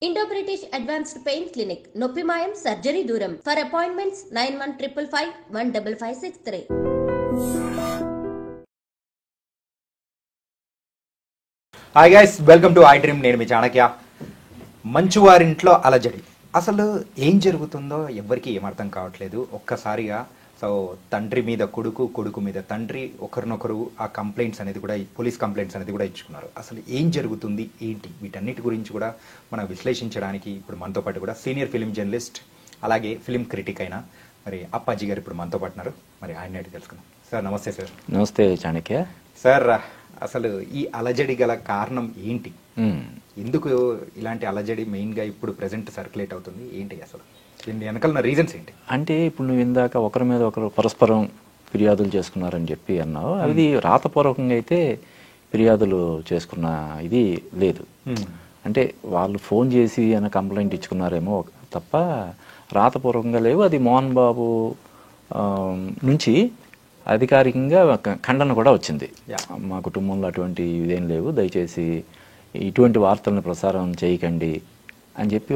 Indo-British Advanced Pain Clinic, Noppimayam Surgery Duram. For appointments 9155 15563. Hi guys, welcome to I dream. నేను మీ చాణక్య. మంచువారింట్లో అలజడి. అసలు ఏం జరుగుతుందో ఎవరికి ఏమర్థం కావట్లేదు. ఒక్కసారిగా తండ్రి మీద కొడుకు, కొడుకు మీద తండ్రి ఒకరినొకరు ఆ కంప్లైంట్స్ అనేది కూడా, పోలీస్ కంప్లైంట్స్ అనేది కూడా ఇచ్చుకున్నారు. అసలు ఏం జరుగుతుంది, ఏంటి, వీటన్నిటి గురించి కూడా మనం విశ్లేషించడానికి ఇప్పుడు మనతో పాటు కూడా సీనియర్ ఫిలిం జర్నలిస్ట్ అలాగే ఫిలిం క్రిటిక్ అయిన మరి అప్పాజీ గారు ఇప్పుడు మనతో పాటు ఉన్నారు. మరి ఆయన అడిగి తెలుసుకుందాం. సార్ నమస్తే. సార్ నమస్తే చాణక్య. సార్, అసలు ఈ అలజడి గల కారణం ఏంటి? ఎందుకు ఇలాంటి అలజడి మెయిన్గా ఇప్పుడు ప్రెసెంట్ సర్క్యులేట్ అవుతుంది? ఏంటి అసలు దీని వెనకాల రీజన్స్ ఏంటి? అంటే ఇప్పుడు నువ్వు ఇందాక ఒకరి మీద ఒకరు పరస్పరం ఫిర్యాదులు చేసుకున్నారని చెప్పి అన్నావు. అది రాతపూర్వకంగా అయితే ఫిర్యాదులు చేసుకున్న ఇది లేదు. అంటే వాళ్ళు ఫోన్ చేసి అన్న కంప్లైంట్ ఇచ్చుకున్నారేమో తప్ప రాతపూర్వకంగా లేవు. అది మోహన్ బాబు నుంచి అధికారికంగా ఖండన కూడా వచ్చింది. మా కుటుంబంలో అటువంటి ఇదేం లేవు, దయచేసి ఇటువంటి వార్తలను ప్రసారం చేయకండి అని చెప్పి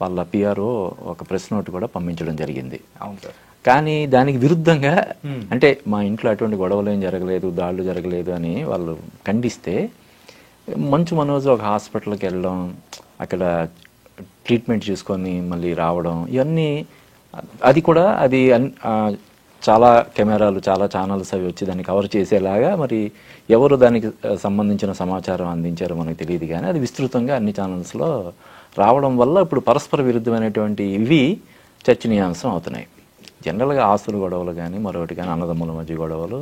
వాళ్ళ పిఆర్ఓ ఒక ప్రెస్ నోట్ కూడా పంపించడం జరిగింది. అవును సార్. కానీ దానికి విరుద్ధంగా అంటే మా ఇంట్లో అటువంటి గొడవలు ఏం జరగలేదు, దాడులు జరగలేదు అని వాళ్ళు ఖండిస్తే మంచు మనోజ్ ఒక హాస్పిటల్కి వెళ్ళడం, అక్కడ ట్రీట్మెంట్ చేసుకొని మళ్ళీ రావడం, ఇవన్నీ అది చాలా కెమెరాలు, చాలా ఛానల్స్ అవి వచ్చి దాన్ని కవర్ చేసేలాగా మరి ఎవరు దానికి సంబంధించిన సమాచారం అందించారో మనకు తెలియదు. కానీ అది విస్తృతంగా అన్ని ఛానల్స్లో రావడం వల్ల ఇప్పుడు పరస్పర విరుద్ధమైనటువంటి ఇవి చర్చనీయాంశం అవుతున్నాయి. జనరల్గా ఆస్తుల గొడవలు కానీ మరొకటి కానీ, అన్నదమ్ముల మధ్య గొడవలు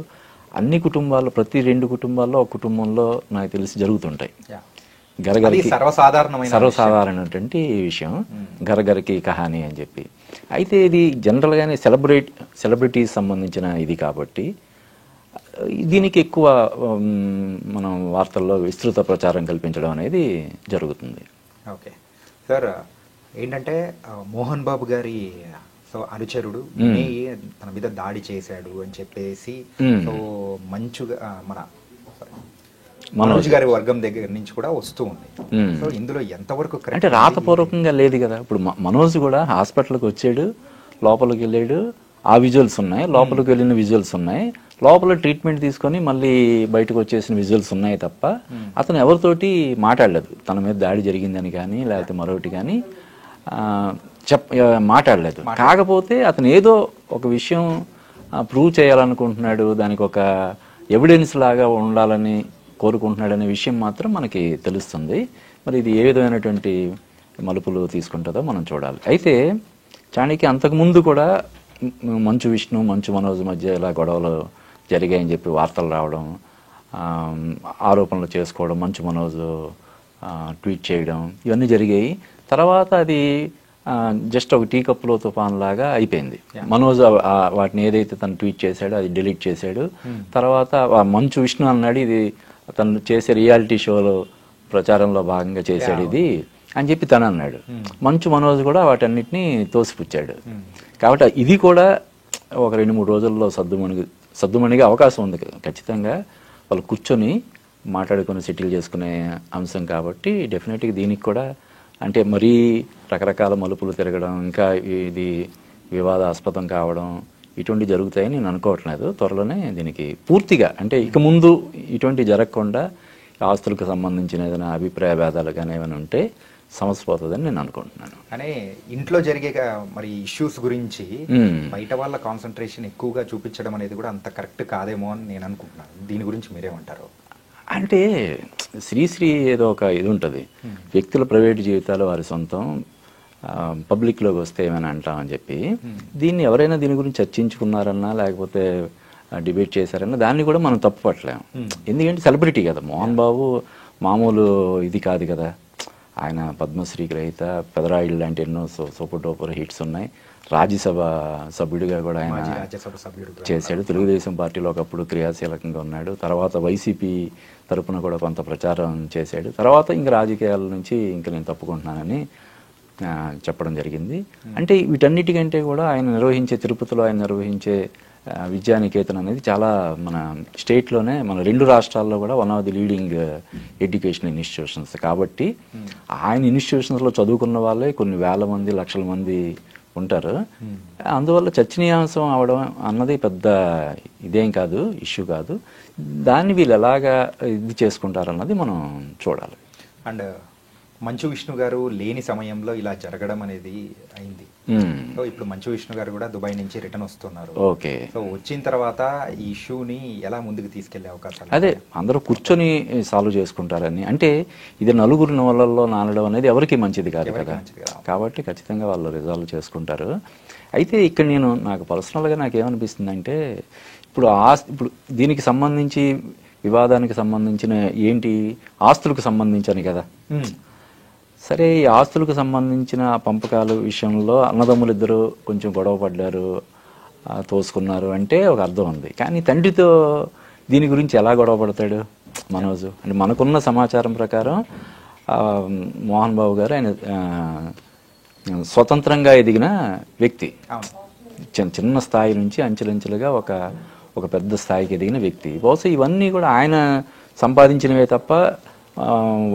అన్ని కుటుంబాల్లో, ప్రతి 2 కుటుంబాల్లో ఒక కుటుంబంలో నాకు తెలిసి జరుగుతుంటాయి. సర్వసాధారణమైనటువంటి విషయం, గరగరికి కహాని అని చెప్పి. అయితే ఇది జనరల్గానే సెలబ్రిటీస్ సంబంధించిన ఇది కాబట్టి దీనికి ఎక్కువ మనం వార్తల్లో విస్తృత ప్రచారం కల్పించడం అనేది జరుగుతుంది. ఓకే సార్, ఏంటంటే మోహన్ బాబు గారి అనుచరుడు తన మీద దాడి చేశాడు అని చెప్పేసి మంచుగా మన మనోజ్ గారి వర్గం దగ్గర నుంచి కూడా వస్తూ ఉంది. సో ఇందులో ఎంతవరకు అంటే రాతపూర్వకంగా లేదు కదా. ఇప్పుడు మనోజ్ కూడా హాస్పిటల్కి వచ్చాడు, లోపలికి వెళ్ళాడు, ఆ విజువల్స్ ఉన్నాయి, లోపలికి వెళ్ళిన విజువల్స్ ఉన్నాయి, లోపల ట్రీట్మెంట్ తీసుకొని మళ్ళీ బయటకు వచ్చేసిన విజువల్స్ ఉన్నాయి తప్ప అతను ఎవరితోటి మాట్లాడలేదు. తన మీద దాడి జరిగిందని కానీ లేకపోతే మరొకటి కానీ మాట్లాడలేదు. కాకపోతే అతను ఏదో ఒక విషయం ప్రూవ్ చేయాలనుకుంటున్నాడు, దానికి ఒక ఎవిడెన్స్ లాగా ఉండాలని కోరుకుంటున్నాడనే విషయం మాత్రం మనకి తెలుస్తుంది. మరి ఇది ఏ విధమైనటువంటి మలుపులు తీసుకుంటుందో మనం చూడాలి. అయితే చాణక్య, అంతకుముందు కూడా మంచు విష్ణు, మంచు మనోజ్ మధ్య ఇలా గొడవలు జరిగాయని చెప్పి వార్తలు రావడం, ఆరోపణలు చేసుకోవడం, మంచు మనోజ్ ట్వీట్ చేయడం, ఇవన్నీ జరిగాయి. తర్వాత అది జస్ట్ ఒక టీ కప్పులో తుఫాన్ లాగా అయిపోయింది. మనోజ్ వాటిని ఏదైతే తను ట్వీట్ చేశాడో అది డిలీట్ చేశాడు. తర్వాత మంచు విష్ణు అన్నాడు ఇది తను చేసే రియాలిటీ షోలో ప్రచారంలో భాగంగా చేశాడు ఇది అని చెప్పి తను అన్నాడు. మంచు మనోజ్ కూడా వాటన్నిటిని తోసిపుచ్చాడు. కాబట్టి ఇది కూడా ఒక 2-3 రోజుల్లో సద్దుమణిగా అవకాశం ఉంది. ఖచ్చితంగా వాళ్ళు కూర్చొని మాట్లాడుకొని సెటిల్ చేసుకునే అంశం కాబట్టి డెఫినెట్గా దీనికి కూడా అంటే మరీ రకరకాల మలుపులు తిరగడం, ఇంకా ఇది వివాదాస్పదం కావడం ఇటువంటి జరుగుతాయని నేను అనుకోవట్లేదు. త్వరలోనే దీనికి పూర్తిగా అంటే ఇక ముందు ఇటువంటి జరగకుండా ఆస్తులకు సంబంధించిన ఏదైనా అభిప్రాయ భేదాలు కానీ ఏమైనా ఉంటే సమస్య పోతుందని నేను అనుకుంటున్నాను. కానీ ఇంట్లో జరిగే మరి ఇష్యూస్ గురించి బయట వాళ్ళ కాన్సన్ట్రేషన్ ఎక్కువగా చూపించడం అనేది కూడా అంత కరెక్ట్ కాదేమో అని నేను అనుకుంటున్నాను. దీని గురించి మీరేమంటారు? అంటే శ్రీశ్రీ ఏదో ఒక ఇది ఉంటుంది, వ్యక్తుల ప్రైవేటు జీవితాలు వారి సొంతం, పబ్లిక్లోకి వస్తే ఏమైనా అంటామని చెప్పి. దీన్ని ఎవరైనా దీని గురించి చర్చించుకున్నారన్నా లేకపోతే డిబేట్ చేశారన్నా దాన్ని కూడా మనం తప్పు పట్టలేము. ఎందుకంటే సెలబ్రిటీ కదా, మోహన్ బాబు మామూలు ఇది కాదు కదా. ఆయన పద్మశ్రీ గ్రహీత, పెదరాయిల్ లాంటి ఎన్నో సూపర్ డూపర్ హిట్స్ ఉన్నాయి. రాజ్యసభ సభ్యుడిగా కూడా ఆయన చేశాడు. తెలుగుదేశం పార్టీలో ఒకప్పుడు క్రియాశీలకంగా ఉన్నాడు. తర్వాత వైసీపీ తరపున కూడా కొంత ప్రచారం చేశాడు. తర్వాత ఇంక రాజకీయాల నుంచి ఇంక నేను తప్పుకుంటున్నానని చెప్పడం జరిగింది. అంటే వీటన్నిటికంటే కూడా ఆయన నిర్వహించే తిరుపతిలో ఆయన నిర్వహించే విద్యానికేతన్ అనేది చాలా మన స్టేట్లోనే మన 2 రాష్ట్రాల్లో కూడా one of the leading education institutions. కాబట్టి ఆయన ఇన్స్టిట్యూషన్స్లో చదువుకున్న వాళ్ళే కొన్ని వేల మంది లక్షల మంది ఉంటారు. అందువల్ల చర్చనీయాంశం అవడం అన్నది పెద్ద ఇదేం కాదు, ఇష్యూ కాదు. దాన్ని వీళ్ళు ఎలాగా ఇది చేసుకుంటారన్నది మనం చూడాలి. అండ్ మంచు విష్ణు గారు లేని సమయంలో ఇలా జరగడం అనేది అయింది. సో ఇప్పుడు మంచు విష్ణు గారు కూడా దుబాయ్ నుంచి రిటర్న్ వస్తున్నారు. ఓకే. సో వచ్చిన తర్వాత ఈ ఇష్యూని ఎలా ముందుకు తీసుకెళ్లే అవకాశాలు? అదే అందరూ కూర్చొని సాల్వ్ చేసుకుంటారని. అంటే ఇది నలుగురు నోళ్ళల్లో నానడం అనేది ఎవరికి మంచిది కాదు కదా. కాబట్టి ఖచ్చితంగా వాళ్ళు రిజాల్వ్ చేసుకుంటారు. అయితే ఇక్కడ నాకు పర్సనల్గా నాకేమనిపిస్తుందంటే ఇప్పుడు దీనికి సంబంధించి వివాదానికి సంబంధించిన ఏంటి ఆస్తులకు సంబంధించని కదా. సరే, ఈ ఆస్తులకు సంబంధించిన పంపకాలు విషయంలో అన్నదమ్ములు ఇద్దరు కొంచెం గొడవ పడ్డారు, తోసుకున్నారు అంటే ఒక అర్థం ఉంది. కానీ తండ్రితో దీని గురించి ఎలా గొడవ పడతాడు మనోజు? అంటే మనకున్న సమాచారం ప్రకారం మోహన్ బాబు గారు ఆయన స్వతంత్రంగా ఎదిగిన వ్యక్తి. చిన్న స్థాయి నుంచి అంచెలంచెలుగా ఒక పెద్ద స్థాయికి ఎదిగిన వ్యక్తి. బహుశా ఇవన్నీ కూడా ఆయన సంపాదించినవే తప్ప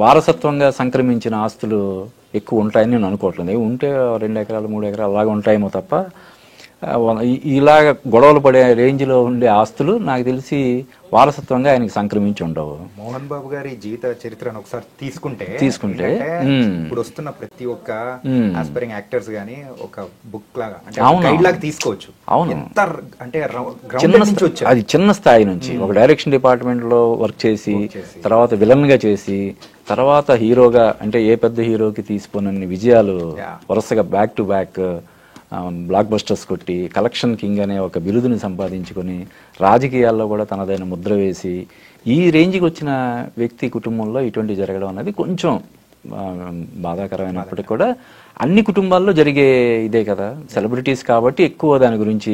వారసత్వంగా సంక్రమించిన ఆస్తులు ఎక్కువ ఉంటాయని నేను అనుకోవట్లేదు. ఉంటే 2 ఎకరాలు 3 ఎకరాలు అలాగా ఉంటాయేమో తప్ప ఇలాగ గొడవలు పడే రేంజ్లో ఉండే ఆస్తులు నాకు తెలిసి వారసత్వంగా ఆయనకి సంక్రమించి ఉండవు. మోహన్ బాబు గారి జీవిత చరిత్రను ఒకసారి తీసుకుంటే ఇప్పుడు వస్తున్న ప్రతి ఒక్క ఆస్పైరింగ్ యాక్టర్స్ గానీ ఒక బుక్ లాగా గైడ్ లాగా తీసుకోవచ్చు. అవును, అంటే అది చిన్న స్థాయి నుంచి ఒక డైరెక్షన్ డిపార్ట్మెంట్ లో వర్క్ చేసి తర్వాత విలన్ గా చేసి తర్వాత హీరోగా, అంటే ఏ పెద్ద హీరోకి తీసిపోనన్ని విజయాలు వరుసగా back to back black busters కొట్టి కలెక్షన్ కింగ్ అనే ఒక బిరుదుని సంపాదించుకొని రాజకీయాల్లో కూడా తనదైన ముద్ర వేసి ఈ రేంజ్కి వచ్చిన వ్యక్తి కుటుంబంలో ఇటువంటి జరగడం అనేది కొంచెం బాధాకరమైనప్పటికీ కూడా అన్ని కుటుంబాల్లో జరిగే ఇదే కదా. సెలబ్రిటీస్ కాబట్టి ఎక్కువ దాని గురించి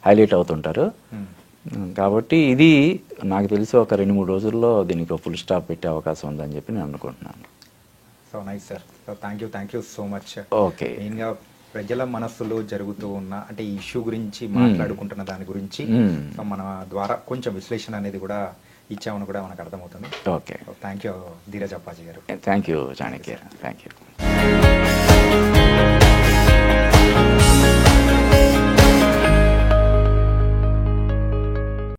హైలైట్ అవుతుంటారు. కాబట్టి ఇది నాకు తెలిసి ఒక 2-3 రోజుల్లో దీనికి ఫుల్ స్టాప్ పెట్టే అవకాశం ఉందని చెప్పి నేను అనుకుంటున్నాను. So nice sir. So thank you so much. Okay. మెయిన్గా ప్రజల మనస్సులో జరుగుతూ ఉన్న అంటే ఈ ఇష్యూ గురించి మాట్లాడుకుంటున్న దాని గురించి మన ద్వారా కొంచెం విశ్లేషణ అనేది కూడా ఇచ్చామని కూడా మనకు అర్థమవుతుంది. Okay. Thank you Dheeraj Appaji గారు. Thank you Chanakya. Thank you.